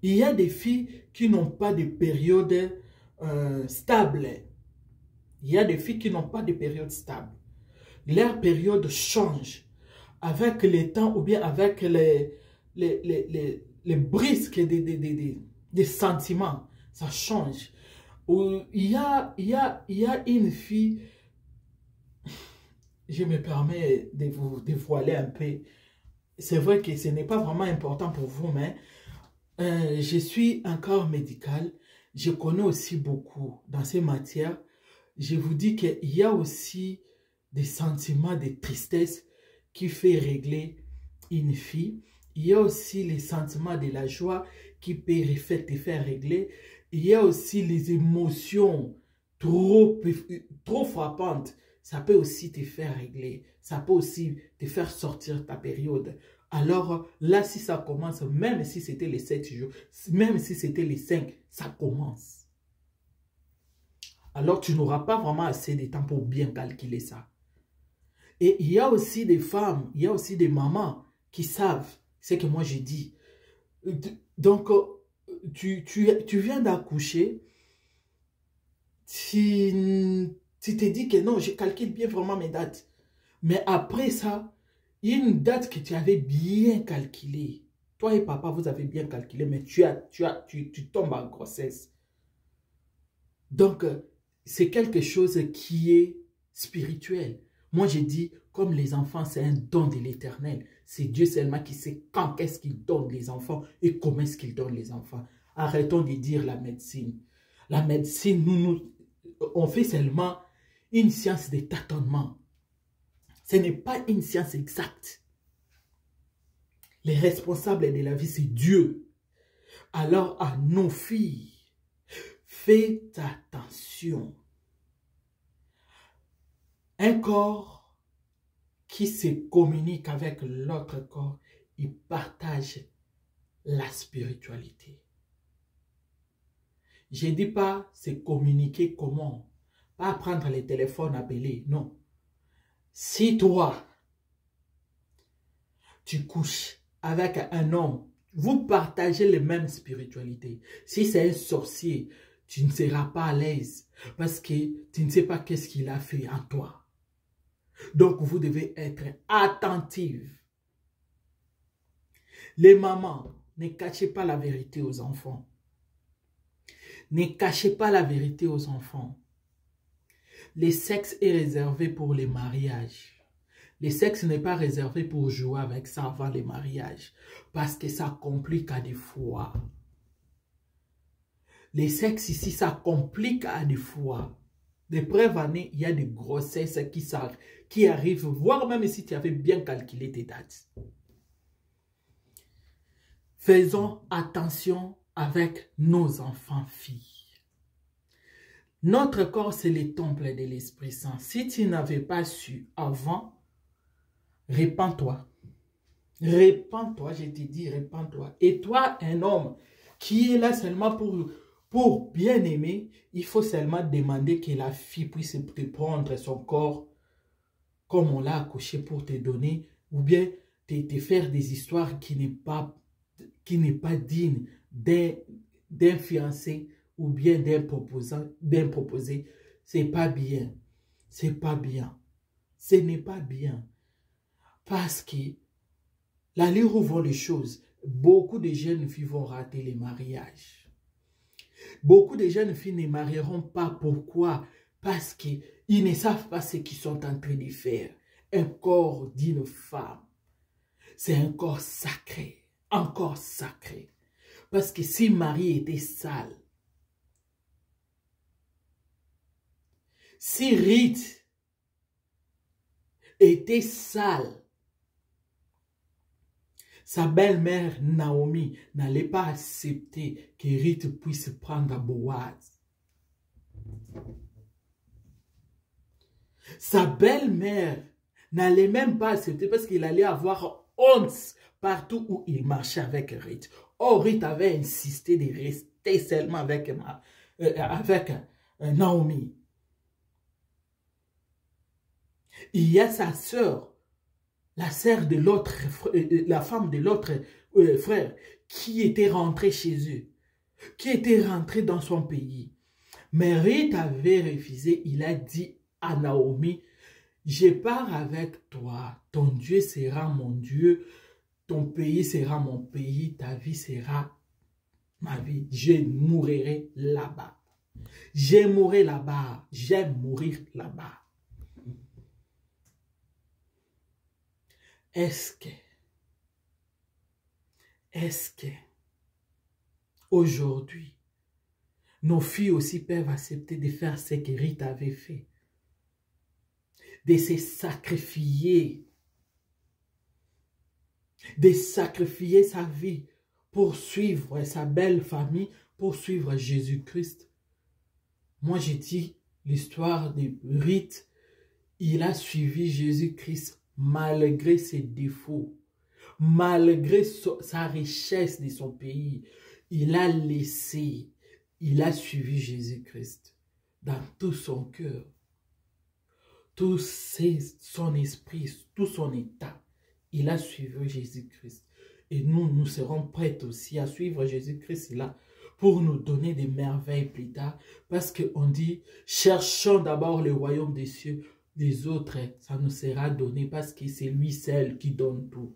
Il y a des filles qui n'ont pas de période stable. Il y a des filles qui n'ont pas de période stable. Leur période change avec le temps ou bien avec les brisques des sentiments. Ça change. Il y a une fille, je me permets de vous dévoiler un peu. C'est vrai que ce n'est pas vraiment important pour vous, mais je suis un corps médical. Je connais aussi beaucoup dans ces matières. Je vous dis qu'il y a aussi des sentiments de tristesse qui fait régler une fille. Il y a aussi les sentiments de la joie qui peut te faire régler. Il y a aussi les émotions trop frappantes. Ça peut aussi te faire régler. Ça peut aussi te faire sortir ta période. Alors là, si ça commence, même si c'était les 7 jours, même si c'était les 5, ça commence. Alors tu n'auras pas vraiment assez de temps pour bien calculer ça. Et il y a aussi des femmes, il y a aussi des mamans qui savent ce que moi j'ai dit. Donc, tu viens d'accoucher, tu te dis que non, je calcule bien vraiment mes dates. Mais après ça, une date que tu avais bien calculée, toi et papa, vous avez bien calculé, mais tu tombes en grossesse. Donc, c'est quelque chose qui est spirituel. Moi, j'ai dit, comme les enfants, c'est un don de l'Éternel. C'est Dieu seulement qui sait quand est-ce qu'il donne les enfants et comment est-ce qu'il donne les enfants. Arrêtons de dire la médecine. La médecine, on fait seulement une science de tâtonnement. Ce n'est pas une science exacte. Les responsables de la vie, c'est Dieu. Alors, à nos filles, faites attention. Un corps qui se communique avec l'autre corps, il partage la spiritualité. Je ne dis pas se communiquer comment, pas prendre les téléphones, appeler, non. Si toi, tu couches avec un homme, vous partagez les mêmes spiritualités. Si c'est un sorcier, tu ne seras pas à l'aise parce que tu ne sais pas qu'est-ce qu'il a fait en toi. Donc, vous devez être attentive. Les mamans, ne cachez pas la vérité aux enfants. Ne cachez pas la vérité aux enfants. Le sexe est réservé pour les mariages. Le sexe n'est pas réservé pour jouer avec ça avant les mariages. Parce que ça complique à des fois. Le sexe ici, ça complique à des fois. Des brèves années, il y a des grossesses qui arrivent, voire même si tu avais bien calculé tes dates. Faisons attention avec nos enfants filles. Notre corps, c'est le temple de l'Esprit Saint. Si tu n'avais pas su avant, répands-toi. Répands-toi, je te dis, répands-toi. Et toi, un homme qui est là seulement pour bien aimer, il faut seulement demander que la fille puisse te prendre son corps comme on l'a accouché pour te donner, ou bien te faire des histoires qui n'est pas digne d'un fiancé ou bien d'un proposé. C'est pas bien. C'est pas bien. Ce n'est pas bien. Parce que l'allure où vont les choses, beaucoup de jeunes filles vont rater les mariages. Beaucoup de jeunes filles ne marieront pas. Pourquoi? Parce qu'ils ne savent pas ce qu'ils sont en train de faire. Un corps d'une femme, c'est un corps sacré. Un corps sacré. Parce que si Marie était sale, si Ruth était sale, sa belle-mère Naomi n'allait pas accepter que Ruth puisse prendre Boaz. Sa belle-mère n'allait même pas accepter parce qu'il allait avoir honte partout où il marchait avec Ruth. Or, Ruth avait insisté de rester seulement avec Naomi. Il y a sa sœur, la sœur de l'autre, la femme de l'autre frère, qui était rentré chez eux, qui était rentré dans son pays. Mais Ruth avait refusé. Il a dit à Naomi, je pars avec toi. Ton Dieu sera mon Dieu. Ton pays sera mon pays. Ta vie sera ma vie. Je mourrai là-bas. Je mourrai là-bas. J'aime mourir là-bas. Est-ce que aujourd'hui, nos filles aussi peuvent accepter de faire ce que Ruth avait fait, de se sacrifier, sa vie pour suivre sa belle famille, pour suivre Jésus-Christ. Moi, j'ai dit l'histoire de Ruth, il a suivi Jésus-Christ malgré ses défauts, malgré sa richesse de son pays. Il a laissé, il a suivi Jésus-Christ dans tout son cœur, tout son esprit, tout son état. Il a suivi Jésus-Christ. Et nous serons prêts aussi à suivre Jésus-Christ là pour nous donner des merveilles plus tard. Parce qu'on dit, cherchons d'abord le royaume des cieux. Les autres, ça nous sera donné parce que c'est lui seul qui donne tout.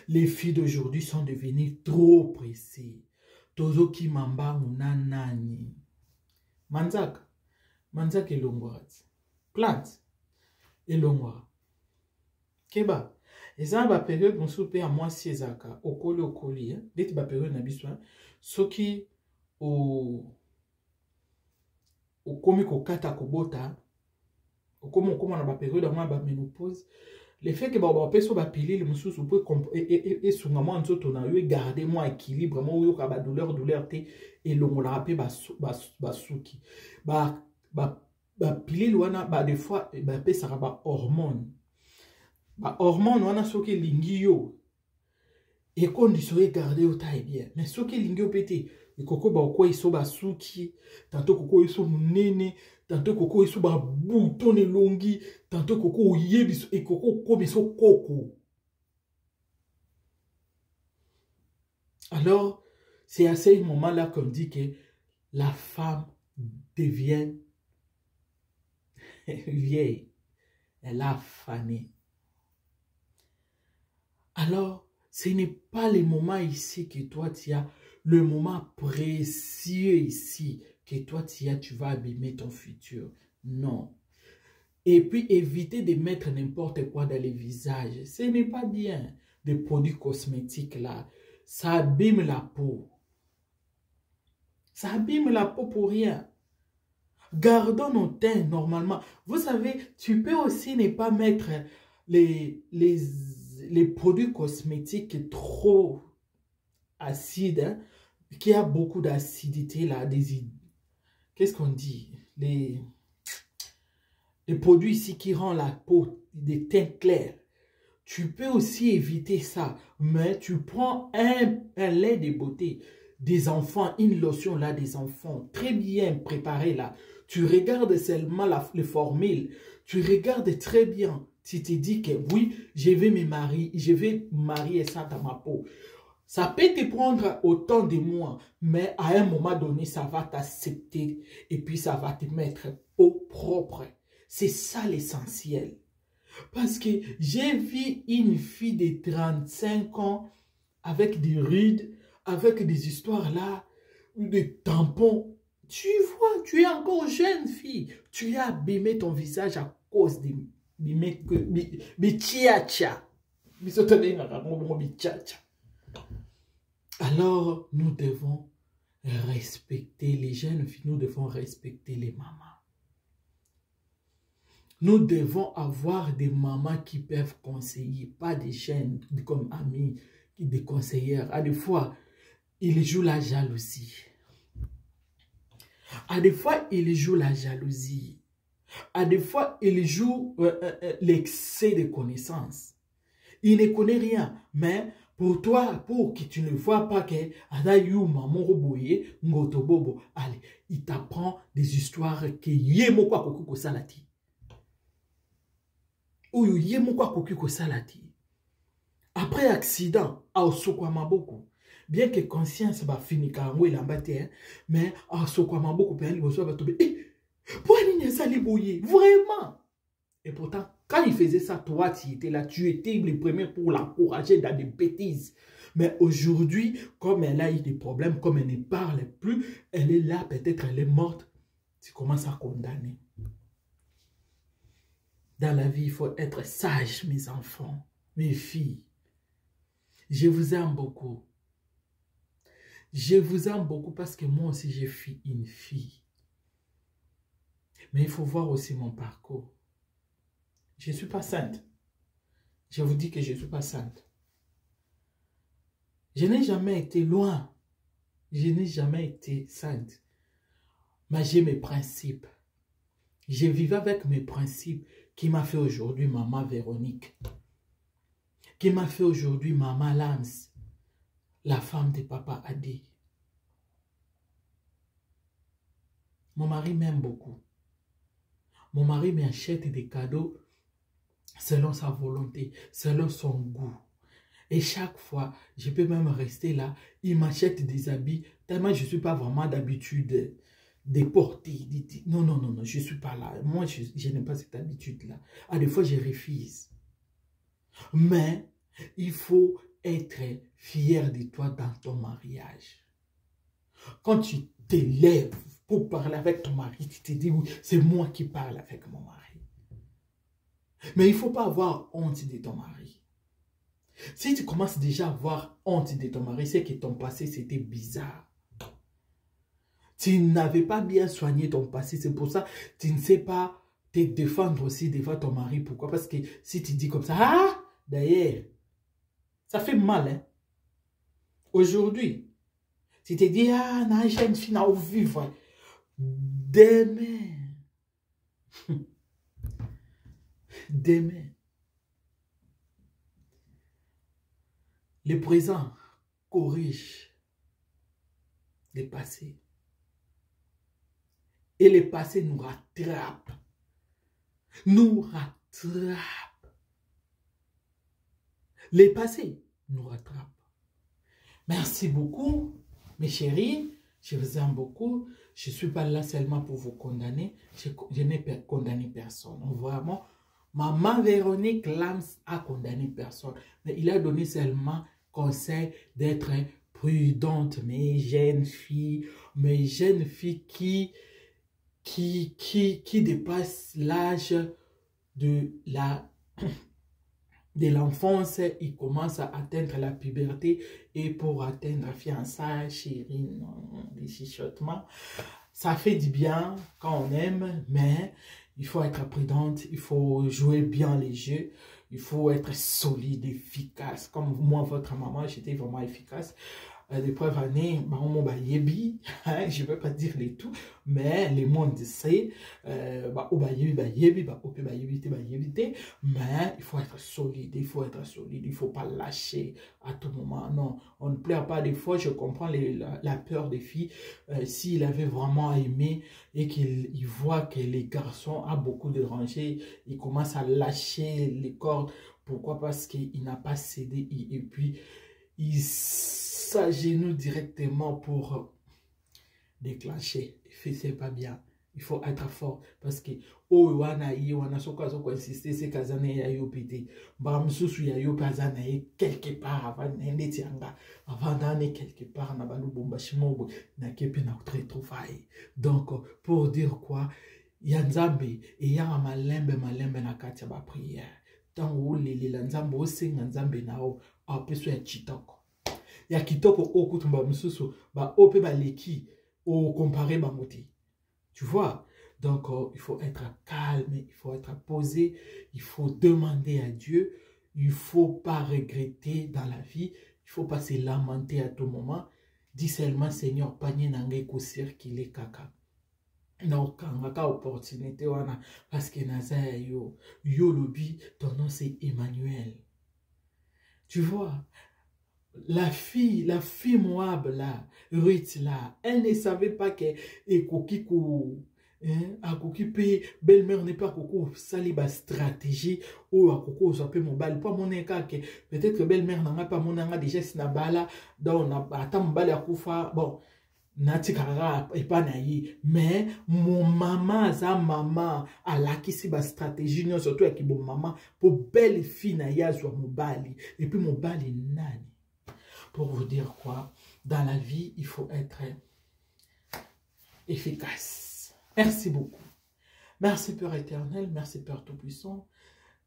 Les filles d'aujourd'hui sont devenues trop pressées. Tozo ki mamba unanani. Manzaka elongwa. Plante elongwa. Keba. Eza ba période moussou pe a mwasi ezaka. Okoli. Deti ba période na biswa. Soki okomi kokata kobota, okomi na ba période a ba ménopause, le fait que ba peso ba pilile mususu peut et sunga mo nzoto na yo garder mo équilibre mo yo ka ba douleur te et longola pe ba suki ba pilile wana ba des fois ba pesa ba hormone wana soki lingi yo et condition garder au taille bien mais soki lingi yo pété et koko ba ko iso ba suki tantôt koko iso munene tantôt koko iso ba bouton elongi tantôt koko yebiso et koko kobiso koko. Alors c'est à ce moment-là qu'on dit que la femme devient vieille, elle a fané. Alors ce n'est pas le moment ici que toi tu as, le moment précieux ici que toi tu vas abîmer ton futur. Non. Et puis éviter de mettre n'importe quoi dans les visages. Ce n'est pas bien. Des produits cosmétiques là. Ça abîme la peau. Ça abîme la peau pour rien. Gardons nos teints normalement. Vous savez, tu peux aussi ne pas mettre les produits cosmétiques trop acides, hein, qui a beaucoup d'acidité là, qu'est-ce qu'on dit, les produits ici qui rendent la peau des teints clairs. Tu peux aussi éviter ça, mais tu prends un lait de beauté des enfants, une lotion là des enfants, très bien préparée là. Tu regardes seulement les formules, tu regardes très bien. Tu te dis que oui, je vais marier ça dans ma peau. Ça peut te prendre autant de mois, mais à un moment donné, ça va t'accepter et puis ça va te mettre au propre. C'est ça l'essentiel. Parce que j'ai vu une fille de 35 ans avec des rides, avec des histoires là, des tampons. Tu vois, tu es encore jeune fille. Tu as abîmé ton visage à cause de tchiacha. Alors, nous devons respecter les jeunes filles, nous devons respecter les mamans. Nous devons avoir des mamans qui peuvent conseiller, pas des jeunes comme amis, des conseillères. À des fois, ils jouent la jalousie. À des fois, ils jouent la jalousie. À des fois, ils jouent l'excès de connaissances. Il ne connaît rien, mais pour toi, pour que tu ne vois pas que allez, il t'apprend des histoires que yemo kwa kokuko salati. Ou yemo kwa kokuko salati. Après accident, à Osokwama beaucoup. Bien que conscience va finir car on l'a battu, mais à Osokwama beaucoup, puis il va tomber. Pourquoi il n'y a pas vraiment? Et pourtant, quand il faisait ça, toi, tu étais là, tu étais le premier pour l'encourager dans des bêtises. Mais aujourd'hui, comme elle a eu des problèmes, comme elle ne parle plus, elle est là, peut-être elle est morte, tu commences à condamner. Dans la vie, il faut être sage, mes enfants, mes filles. Je vous aime beaucoup. Je vous aime beaucoup parce que moi aussi, je suis une fille. Mais il faut voir aussi mon parcours. Je ne suis pas sainte. Je vous dis que je ne suis pas sainte. Je n'ai jamais été loin. Je n'ai jamais été sainte. Mais j'ai mes principes. Je vivais avec mes principes qui m'a fait aujourd'hui maman Véronique. Qui m'a fait aujourd'hui maman Lams, la femme de papa Adi. Mon mari m'aime beaucoup. Mon mari m'achète des cadeaux selon sa volonté, selon son goût. Et chaque fois, je peux même rester là, il m'achète des habits, tellement je ne suis pas vraiment d'habitude de porter. Non, non, non, non, je ne suis pas là. Moi, je n'ai pas cette habitude-là. Ah, des fois, je refuse. Mais, il faut être fier de toi dans ton mariage. Quand tu t'élèves pour parler avec ton mari, tu te dis, oui, c'est moi qui parle avec mon mari. Mais il ne faut pas avoir honte de ton mari. Si tu commences déjà à avoir honte de ton mari, c'est que ton passé, c'était bizarre. Tu n'avais pas bien soigné ton passé. C'est pour ça que tu ne sais pas te défendre aussi devant ton mari. Pourquoi? Parce que si tu dis comme ça, ah, d'ailleurs, ça fait mal. Hein? Aujourd'hui, si tu te dis, ah, non, j'ai une fille à vivre. Demain, demain, le présent corrige le passé. Et le passé nous rattrape. Nous rattrape. Le passé nous rattrape. Merci beaucoup, mes chéris. Je vous aime beaucoup. Je ne suis pas là seulement pour vous condamner. Je n'ai condamné personne. Vraiment, maman Véronique Lams a condamné personne. Mais il a donné seulement conseil d'être prudente. Mes jeunes filles qui dépassent l'âge de l'enfance, ils commencent à atteindre la puberté et pour atteindre la fiançailles, chérie, des chuchotements, ça fait du bien quand on aime, mais il faut être prudente, il faut jouer bien les jeux, il faut être solide, efficace. Comme moi, votre maman, j'étais vraiment efficace. L'épreuve année, je ne veux pas dire les tout, mais le monde sait, mais il faut être solide, il faut être solide, il ne faut pas lâcher à tout moment. Non, on ne pleure pas des fois, je comprends la peur des filles. S'il avait vraiment aimé et qu'il voit que les garçons ont beaucoup de rangées, il commence à lâcher les cordes. Pourquoi? Parce qu'il n'a pas cédé et puis il s'agenouille directement pour déclencher. C'est pas bien. Il faut être fort parce que oh wana yi wana soko insister c'est kazane ya yo pété ba msusu ya yo kazana quelque part avant nende tianga avant d'aller quelque part na balu bomba shimobo na kepi na retrouvaille. Donc pour dire quoi, ya nzambe et ya malembe na kati ba prière. Tango lele la nzambe osenga nzambe nao apeso ya chitoko. Ya kitoko okutumba msusu ba ope ba leki o comparer ba moti. Tu vois? Donc il faut être calme, il faut être posé, il faut demander à Dieu, il ne faut pas regretter dans la vie, il ne faut pas se lamenter à tout moment. Dis seulement Seigneur, panier nangai ko circuler kaka. Na okanga opportunité wana parce que naza yo lobi ton nom c'est Emmanuel. Tu vois? La fille Moab là, Ruth là, elle ne savait pas que Ekokiku akoki pe belle-mère n'est pas koko sali ba stratégie ou akoko so pe mobile pas mon kake peut-être que belle-mère n'a pas mon nga déjà sinabala donc na ata mobile akufa bon nati kaka epana ye mais mon maman za maman alakisi ba stratégie non surtout avec bon maman pour belle fille na yazwa mobile et puis mobile nani pour vous dire quoi dans la vie il faut être efficace. Merci beaucoup. Merci Père éternel, merci Père tout-puissant.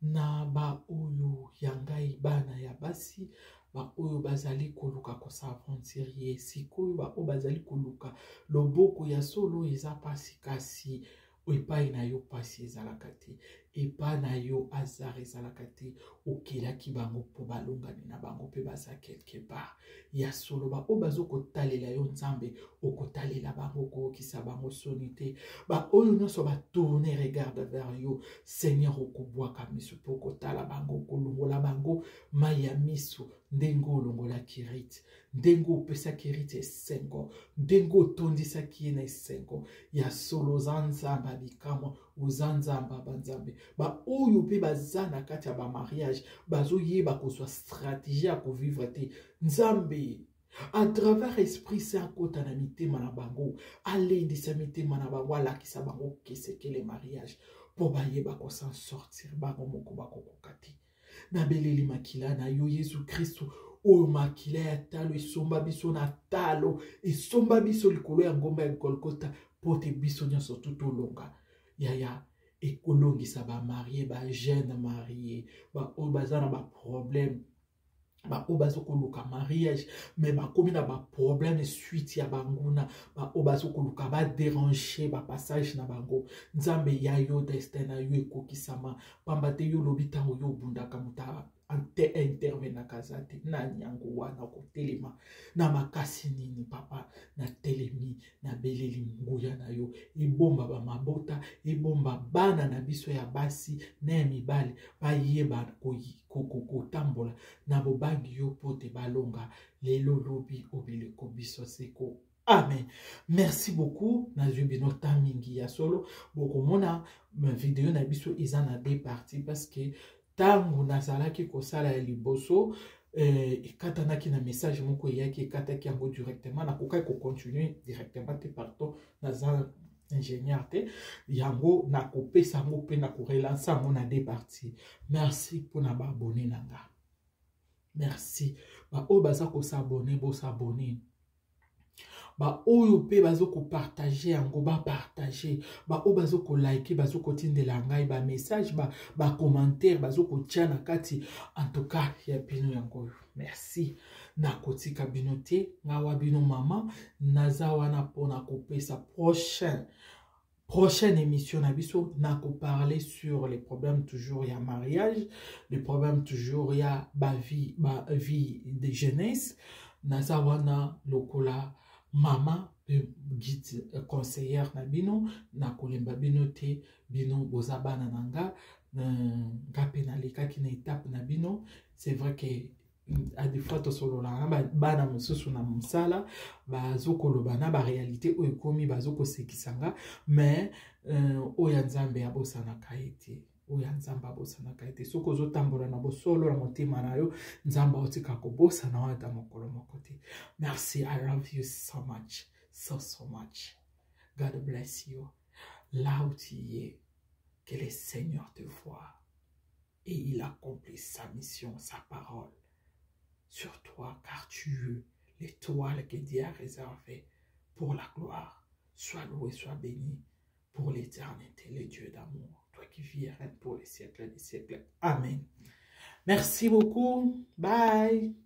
Na ba oyo yangai bana ya basi, ba oyo bazali koluka ko s'aventure sikoyo ba oyo bazali koluka loboko ya solo eza pasi kasi epai na yo pasi ezalaka te epai na yo azar ezalaka te okelaki bango mpo balongani na bango mpe baza quelque part ya solo ba oyo bazokotalela yo nzambe okotalela bango okokisa bango soni te ba oyo nyonso batourne regarde vers yo Seigneur okobwaka miso mpo okotala bango okolongola bango mai ya miso ndenge olongolaki rite ndenge opesaki rite esengo ndenge otondisaki ye na esengo ya solo oza nzambe bikamwa oza nzambe banzambe ba oyo mpe baza na kati ya bamariage bazoyeba kozwa stratégie ya kovivre te nzambe à travers esprit saint akota na mitema na bango alendisa mitema na bango alakisa bango kesekele mariage mpo bayeba kosan sortir bango moko bakokoka te nabeleli makila na yo Yesu Kristo oyo makila ya talo esomba biso na talo esomba biso likolo ya ngomba ya Golgotha po te biso nyonso tutolonga yaya ekolongisa bamarie bajeune marie oyo baza na baproblème oyo bazokoluka mariage mais bakomi na baproblème suite ya banguna oyo bazokoluka baderange bapassage na bango nzambe ya yo destin na yo ekokisama pamba te yo lobi ntango yo obundaka moto intervenaka za te nani yango wana kotelema na makasi nini papa na telemi na beleli nguya na yo ebomba bamabota ebomba bana na biso ya basi na ya mibali bayeba kotambola na bobangi yo po te balonga lelo lobi obileko biso seko. Amen. Merci beaucoup. Nazwi bino mingi ya solo. Bokomona video na biso eza na deux parties parce que tango nazalaki kosala ya liboso ekatanaki na message moko eyaki ekataki yango directement nakokaki kocontinue directement te pardon naza ingénieur te yango nakopesa yango mpe nakorelance yango na deux parties. Merci mpona baabone na nga. Merci baoyo baza kosabone bosabone ba oyo pe bazoko partager yango ba partager ba oyo bazoko like bazoko tindela ngai ba message ba commentaire bazoko tia na kati en tout cas ya bino yango merci na kotika bino te ngawa bino mama naza wana pona kopesa prochaine émission na biso na parler sur les problèmes toujours ya mariage les problèmes toujours ya vie de jeunesse naza wana lokola mama guide conseillère na bino na kolemba bino te bino boza bana nanga ngape na lekaki na étape na bino c'est vrai que à des fois to solo la bana mosusu na mosala bazokoloba na ba réalité oyo komi bazokosekisanga mais oya nzambe abosanaka ete oya nzambe abosanaka ete soki ozotambola na bosolo na motema na yo nzambe otika kobosana wana ata mokolo moko te. Merci, I love you so much, so much. God bless you. Là où tu es, que le Seigneur te voie et il accomplit sa mission, sa parole sur toi, car tu es l'étoile que Dieu a réservée pour la gloire. Sois loué, sois béni pour l'éternité, le Dieu d'amour, toi qui vis et règnes pour les siècles des siècles. Amen. Merci beaucoup. Bye.